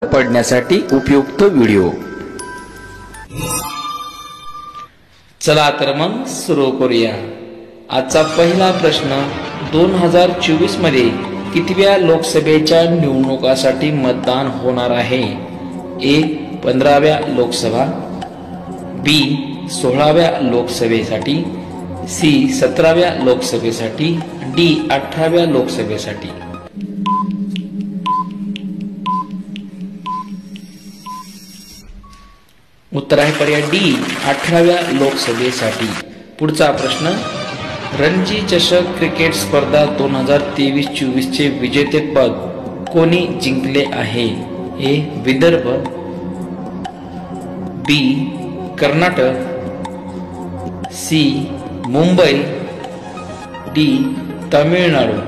पडण्यासाठी उपयुक्त व्हिडिओ। चला तर मग सुरू करूया। आजचा पहिला प्रश्न, 2024 मध्ये कितव्या लोकसभेच्या निवडणुकासाठी मतदान होणार आहे? ए 15व्या लोकसभा, बी 16व्या लोकसभेसाठी, सी 17व्या लोकसभेसाठी, डी 18व्या लोकसभेसाठी। उत्तर आहे पर्याय डी 18व्या लोकसभेसाठी। पुढचा प्रश्न, रणजी चषक क्रिकेट स्पर्धा 2023-24 चे विजेतेपद कोणी जिंकले आहे? ए विदर्भ, बी कर्नाटक, सी मुंबई, डी तामिळनाडू।